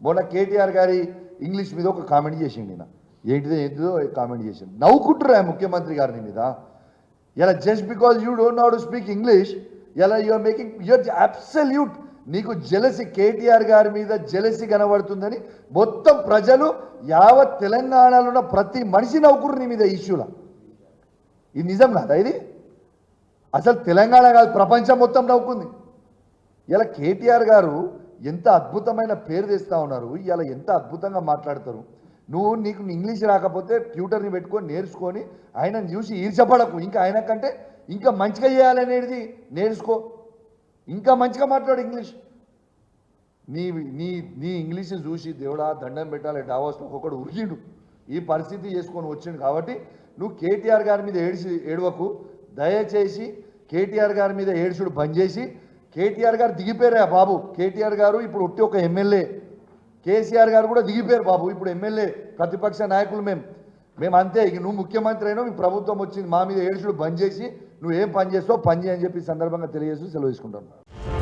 మొన్న కేటీఆర్ గారి ఇంగ్లీష్ మీద ఒక కామెంట్ చేసిండు ఈయన. ఏంటిదో కామెంట్ చేసిండు. నవ్వుకుంటురా ముఖ్యమంత్రి గారిని మీద. ఇలా just because you don't know how to speak English, ఇలా యూఆర్ మేకింగ్ యూఆర్ అబ్సల్యూట్. నీకు జెలసీ, కేటీఆర్ గారి మీద జెలసీ కనబడుతుందని మొత్తం ప్రజలు యావత్ తెలంగాణలో ఉన్న ప్రతి మనిషి నవ్వుకుర్రు నీ మీద ఇష్యూలా. ఇది నిజం కాదా? ఇది అసలు తెలంగాణ కాదు, ప్రపంచం మొత్తం నవ్వుకుంది. ఇలా కేటీఆర్ గారు ఎంత అద్భుతమైన పేరు తెస్తూ ఉన్నారు, ఇలా ఎంత అద్భుతంగా మాట్లాడతారు. నీకు ఇంగ్లీష్ రాకపోతే ట్యూటర్ని పెట్టుకొని నేర్చుకొని ఆయనను చూసి ఈర్చపడకు. ఇంకా ఆయన కంటే ఇంకా మంచిగా చేయాలనేది నేర్చుకో, ఇంకా మంచిగా మాట్లాడు ఇంగ్లీష్. నీ నీ నీ ఇంగ్లీష్ చూసి దేవుడా దండం పెట్టాలి డావోస్లో ఒకడు ఉరికిండు, ఈ పరిస్థితి చేసుకొని వచ్చిండు. కాబట్టి నువ్వు కేటీఆర్ గారి మీద ఏడవకు. దయచేసి కేటీఆర్ గారి మీద ఏడుచుడు బంద్ చేసి, కేటీఆర్ గారు దిగిపోయారా బాబు. కేటీఆర్ గారు ఇప్పుడు ఒట్టి ఒక ఎమ్మెల్యే, కేసీఆర్ గారు కూడా దిగిపోయారు బాబు, ఇప్పుడు ఎమ్మెల్యే ప్రతిపక్ష నాయకులు మేము అంతే. ఇక నువ్వు ముఖ్యమంత్రి అయినా మీ ప్రభుత్వం వచ్చింది, మా మీద ఏడుచుడు బంద్ చేసి నువ్వేం పని చేస్తావు పని చేయని చెప్పి సందర్భంగా తెలియజేస్తూ సెలవు తీసుకుంటాను.